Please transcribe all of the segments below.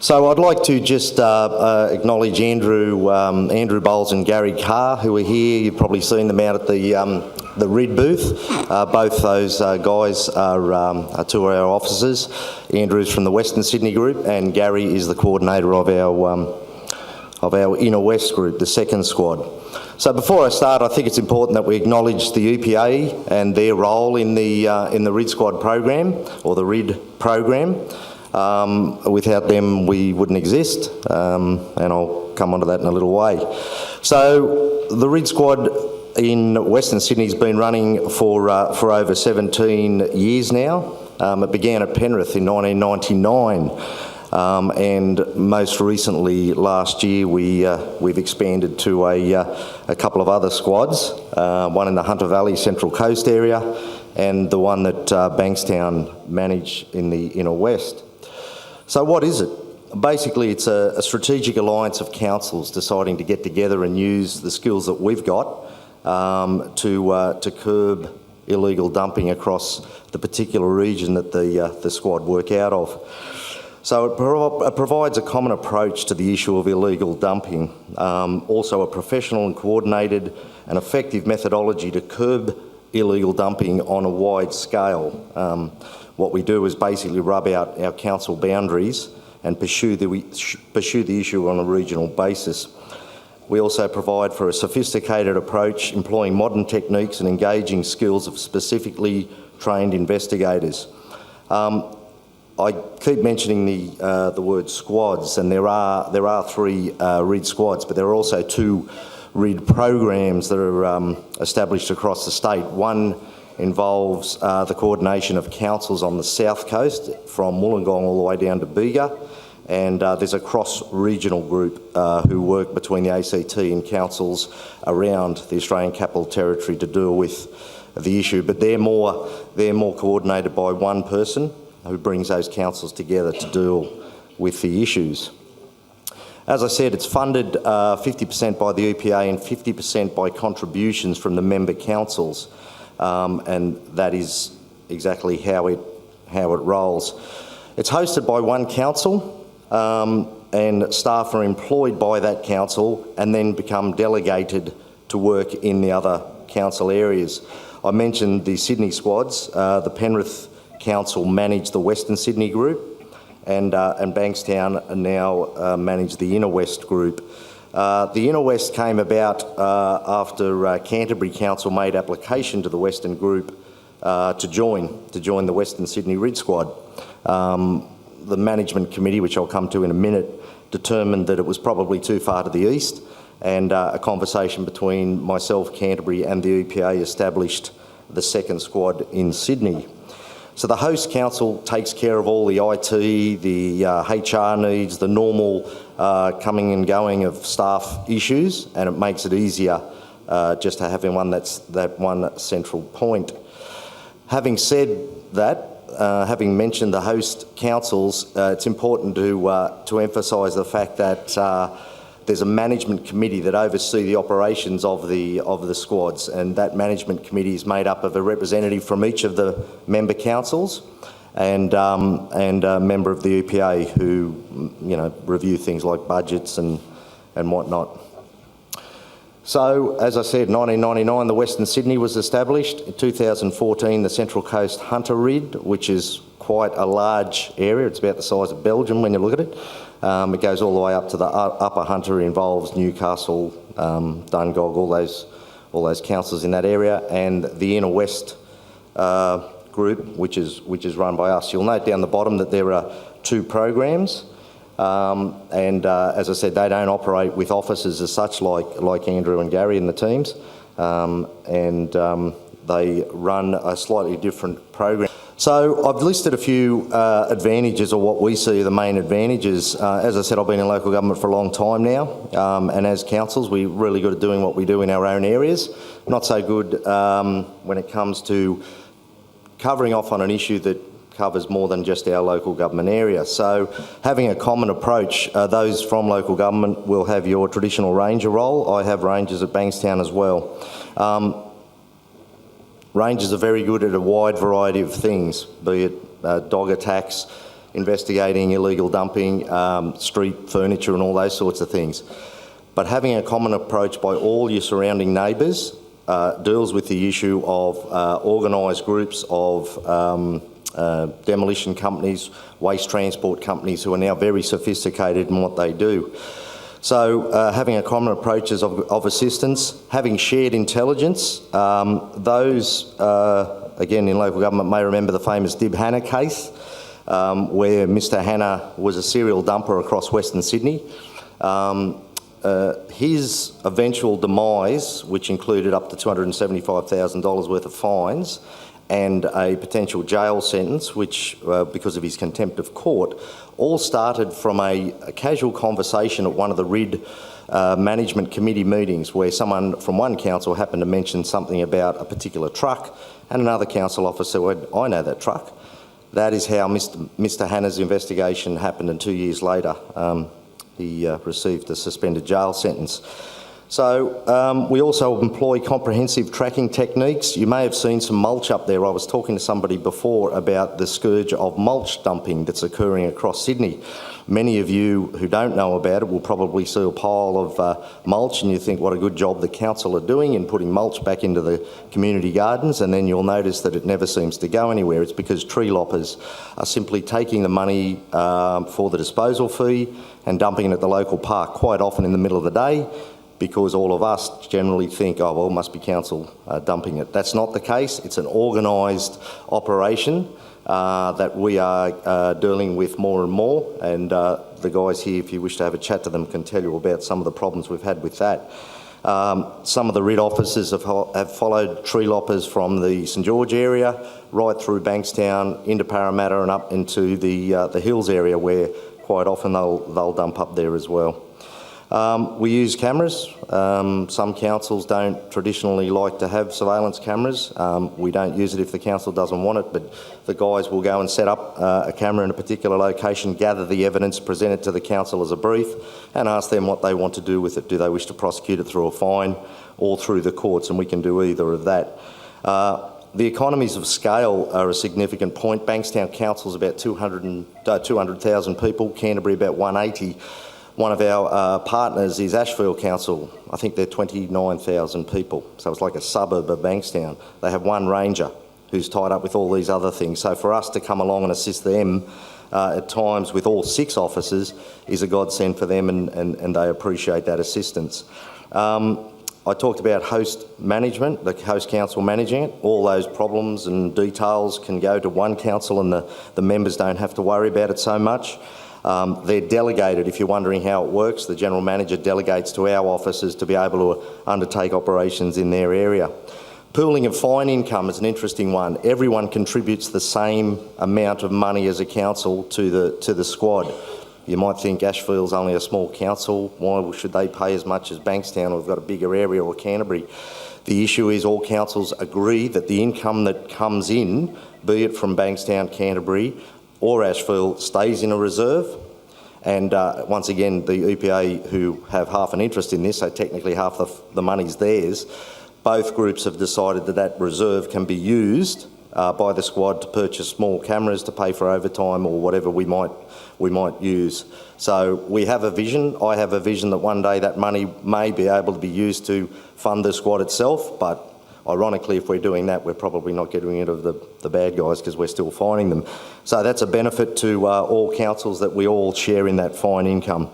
So I'd like to just acknowledge Andrew Bowles and Gary Carr, who are here. You've probably seen them out at the RID booth. Both those guys are two of our officers. Andrew's from the Western Sydney group, and Gary is the coordinator of our Inner West group, the second squad. So before I start, I think it's important that we acknowledge the EPA and their role in the RID squad program, or the RID program. Without them, we wouldn't exist, and I'll come onto that in a little way. So the RID squad in Western Sydney has been running for over 17 years now. It began at Penrith in 1999, and most recently last year we've expanded to a couple of other squads, one in the Hunter Valley Central Coast area, and the one that Bankstown manage in the Inner West. So what is it? Basically, it's a strategic alliance of councils deciding to get together and use the skills that we've got to curb illegal dumping across the particular region that the squad work out of. So it provides a common approach to the issue of illegal dumping, also a professional and coordinated and effective methodology to curb illegal dumping on a wide scale. What we do is basically rub out our council boundaries and pursue the issue on a regional basis. We also provide for a sophisticated approach, employing modern techniques and engaging skills of specifically trained investigators. I keep mentioning the word squads, and there are three RID squads, but there are also two RID programs that are established across the state. One involves the coordination of councils on the south coast from Wollongong all the way down to Bega, and there's a cross-regional group who work between the ACT and councils around the Australian Capital Territory to deal with the issue, but they're more coordinated by one person who brings those councils together to deal with the issues. As I said, it's funded 50% by the EPA and 50% by contributions from the member councils. And that is exactly how it rolls. It's hosted by one council, and staff are employed by that council and then become delegated to work in the other council areas. I mentioned the Sydney squads. The Penrith Council manage the Western Sydney group, and Bankstown now manage the Inner West group. The Inner West came about after Canterbury Council made application to the Western Group to join the Western Sydney RID squad. The management committee, which I'll come to in a minute, determined that it was probably too far to the east, and a conversation between myself, Canterbury and the EPA established the second squad in Sydney. So the host council takes care of all the IT, the HR needs, the normal coming and going of staff issues, and it makes it easier just to having that one central point. Having said that, having mentioned the host councils, it's important to emphasise the fact that there's a management committee that oversees the operations of the squads, and that management committee is made up of a representative from each of the member councils and a member of the EPA who review things like budgets and whatnot. So, as I said, 1999 the Western Sydney was established. In 2014 the Central Coast Hunter RID, which is quite a large area. It's about the size of Belgium when you look at it. It goes all the way up to the Upper Hunter, involves Newcastle, Dungog, all those councils in that area, and the Inner West group, which is run by us. You'll note down the bottom that there are two programs, and as I said, they don't operate with officers as such, like Andrew and Gary and the teams, and they run a slightly different program. So I've listed a few advantages, or what we see are the main advantages. As I said, I've been in local government for a long time now, and as councils we're really good at doing what we do in our own areas. Not so good when it comes to covering off on an issue that covers more than just our local government area. So having a common approach, those from local government will have your traditional ranger role. I have rangers at Bankstown as well. Rangers are very good at a wide variety of things, be it dog attacks, investigating illegal dumping, street furniture and all those sorts of things. But having a common approach by all your surrounding neighbours deals with the issue of organised groups of demolition companies, waste transport companies who are now very sophisticated in what they do. So having a common approach is of assistance, having shared intelligence. Those, again, in local government may remember the famous Dib Hanna case, where Mr Hanna was a serial dumper across Western Sydney. His eventual demise, which included up to $275,000 worth of fines and a potential jail sentence, which, because of his contempt of court, all started from a casual conversation at one of the RID management committee meetings where someone from one council happened to mention something about a particular truck, and another council officer went, "I know that truck." That is how Mr Hanna's investigation happened, and 2 years later he received a suspended jail sentence. So we also employ comprehensive tracking techniques. You may have seen some mulch up there. I was talking to somebody before about the scourge of mulch dumping that's occurring across Sydney. Many of you who don't know about it will probably see a pile of mulch and you think what a good job the council are doing in putting mulch back into the community gardens, and then you'll notice that it never seems to go anywhere. It's because tree loppers are simply taking the money for the disposal fee and dumping it at the local park, quite often in the middle of the day, because all of us generally think, oh, well, it must be council dumping it. That's not the case. It's an organised operation that we are dealing with more and more, and the guys here, if you wish to have a chat to them, can tell you about some of the problems we've had with that. Some of the RID officers have followed tree loppers from the St George area right through Bankstown into Parramatta and up into the Hills area, where quite often they'll dump up there as well. We use cameras. Some councils don't traditionally like to have surveillance cameras. We don't use it if the council doesn't want it, but the guys will go and set up a camera in a particular location, gather the evidence, present it to the council as a brief, and ask them what they want to do with it. Do they wish to prosecute it through a fine or through the courts? And we can do either of that. The economies of scale are a significant point. Bankstown Council is about 200,000 people, Canterbury about 180. One of our partners is Ashfield Council. I think they're 29,000 people, so it's like a suburb of Bankstown. They have one ranger who's tied up with all these other things. So for us to come along and assist them at times with all 6 officers is a godsend for them, and they appreciate that assistance. I talked about host management, the host council managing it. All those problems and details can go to one council, and the members don't have to worry about it so much. They're delegated. If you're wondering how it works, the General Manager delegates to our officers to be able to undertake operations in their area. Pooling of fine income is an interesting one. Everyone contributes the same amount of money as a council to the squad. You might think Ashfield's only a small council, why should they pay as much as Bankstown, or we've got a bigger area, or Canterbury? The issue is all councils agree that the income that comes in, be it from Bankstown, Canterbury or Ashfield, stays in a reserve. And once again, the EPA, who have half an interest in this, so technically half the money's theirs, both groups have decided that that reserve can be used by the squad to purchase small cameras, to pay for overtime or whatever we might use. So we have a vision. I have a vision that one day that money may be able to be used to fund the squad itself, but ironically, if we're doing that, we're probably not getting rid of the bad guys because we're still fining them. So that's a benefit to all councils, that we all share in that fine income.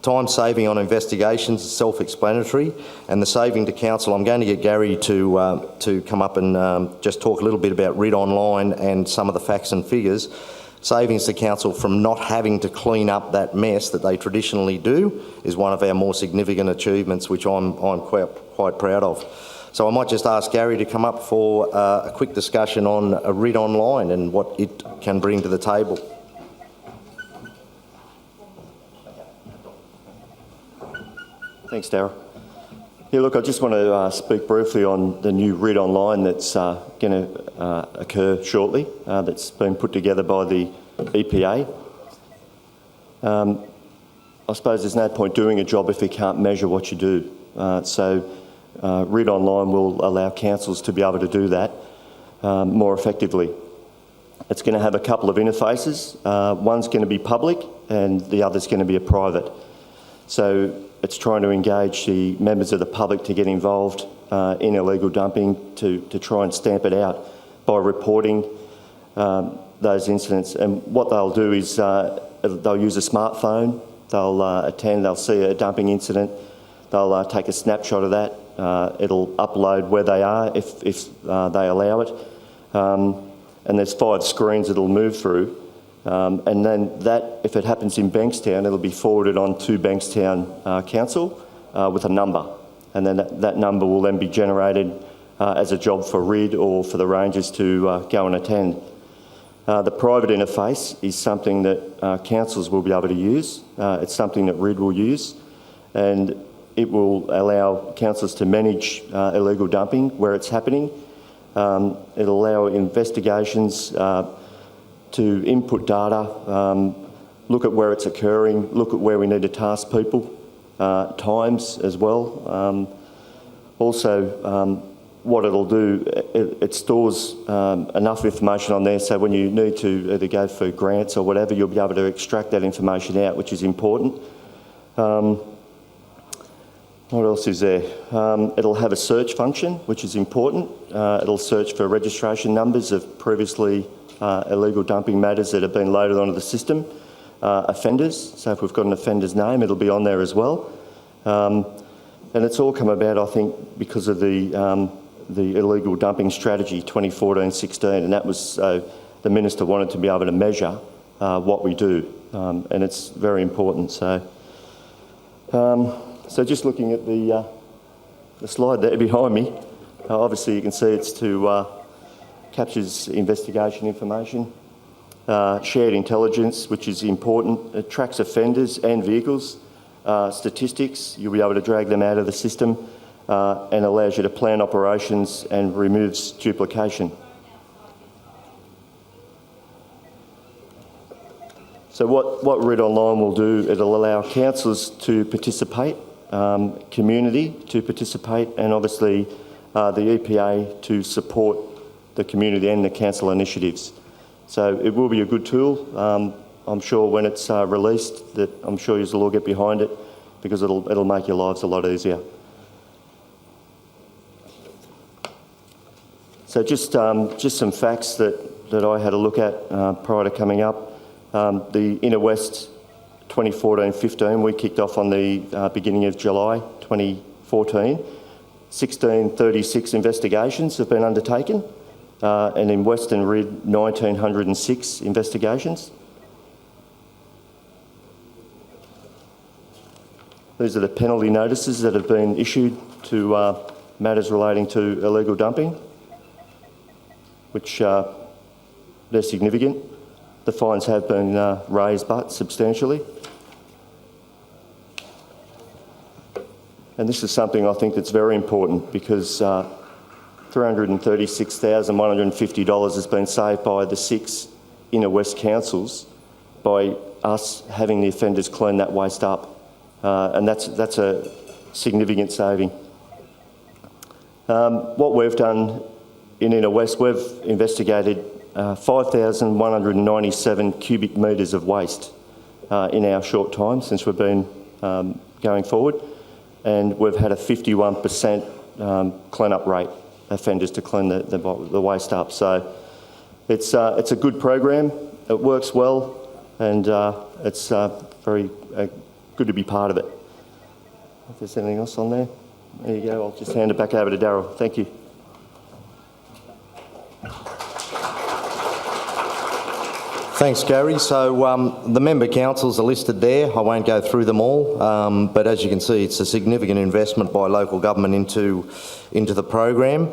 Time saving on investigations is self-explanatory, and the saving to council, I'm going to get Gary to come up and just talk a little bit about RID Online and some of the facts and figures. Savings to council from not having to clean up that mess that they traditionally do is one of our more significant achievements, which I'm quite proud of. So I might just ask Gary to come up for a quick discussion on RID Online and what it can bring to the table. Thanks, Darryl. Yeah, look, I just want to speak briefly on the new RID Online that's going to occur shortly, that's been put together by the EPA. I suppose there's no point doing a job if you can't measure what you do. So RID Online will allow councils to be able to do that more effectively. It's going to have a couple of interfaces. One's going to be public and the other's going to be a private. So it's trying to engage the members of the public to get involved in illegal dumping to try and stamp it out by reporting those incidents. And what they'll do is they'll use a smartphone, they'll see a dumping incident, they'll take a snapshot of that, it'll upload where they are if they allow it. And there's 5 screens it'll move through. And then that, if it happens in Bankstown, it'll be forwarded on to Bankstown Council with a number. And then that number will then be generated as a job for RID or for the rangers to go and attend. The private interface is something that councils will be able to use. It's something that RID will use, and it will allow councils to manage illegal dumping where it's happening. It'll allow investigations to input data, look at where it's occurring, look at where we need to task people, times as well. Also, what it'll do, it stores enough information on there so when you need to either go for grants or whatever, you'll be able to extract that information out, which is important. What else is there? It'll have a search function, which is important. It'll search for registration numbers of previously illegal dumping matters that have been loaded onto the system, offenders. So if we've got an offender's name, it'll be on there as well. And it's all come about, I think, because of the illegal dumping strategy 2014-16, and that was the minister wanted to be able to measure what we do, and it's very important. So just looking at the slide there behind me, obviously you can see it's to captures investigation information, shared intelligence, which is important. It tracks offenders and vehicles, statistics. You'll be able to drag them out of the system, and allows you to plan operations and removes duplication. So what RID Online will do, it'll allow councillors to participate, community to participate, and obviously the EPA to support the community and the council initiatives. So it will be a good tool. I'm sure when it's released, that I'm sure you'll all get behind it because it'll make your lives a lot easier. So just some facts that I had a look at prior to coming up. The Inner West 2014-15, we kicked off on the beginning of July 2014. 1636 investigations have been undertaken, and in Western RID, 1906 investigations. These are the penalty notices that have been issued to matters relating to illegal dumping, which they're significant. The fines have been raised, but substantially. And this is something I think that's very important because $336,150 has been saved by the 6 Inner West councils by us having the offenders clean that waste up. And that's a significant saving. What we've done in Inner West, we've investigated 5,197 cubic metres of waste in our short time since we've been going forward, and we've had a 51% clean-up rate, offenders to clean the waste up. So it's a good program, it works well, and it's very good to be part of it. If there's anything else on there, there you go. I'll just hand it back over to Darryl. Thank you. Thanks, Gary. So the member councils are listed there. I won't go through them all, but as you can see, it's a significant investment by local government into the program.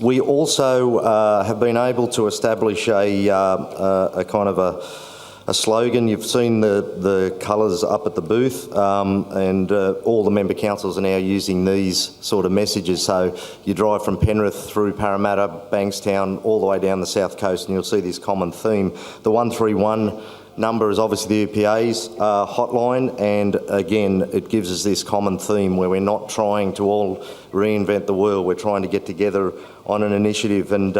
We also have been able to establish a kind of a slogan. You've seen the colours up at the booth, and all the member councils are now using these sort of messages. So you drive from Penrith through Parramatta, Bankstown, all the way down the south coast, and you'll see this common theme. The 131 number is obviously the EPA's hotline, and again, it gives us this common theme where we're not trying to all reinvent the wheel. We're trying to get together on an initiative, and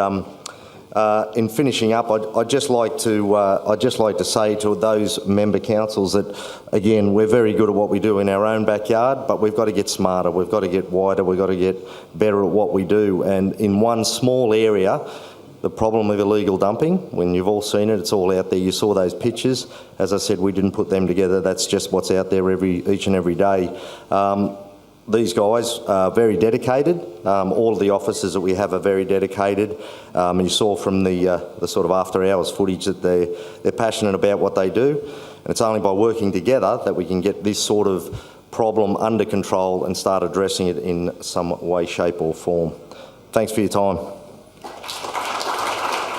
In finishing up, I'd just like to say to those member councils that, again, we're very good at what we do in our own backyard, but we've got to get smarter, we've got to get wider, we've got to get better at what we do. And in one small area, the problem with illegal dumping, when you've all seen it, it's all out there. You saw those pictures. As I said, we didn't put them together. That's just what's out there each and every day. These guys are very dedicated. All of the officers that we have are very dedicated. And you saw from the sort of after hours footage that they're passionate about what they do. And it's only by working together that we can get this sort of problem under control and start addressing it in some way, shape or form. Thanks for your time.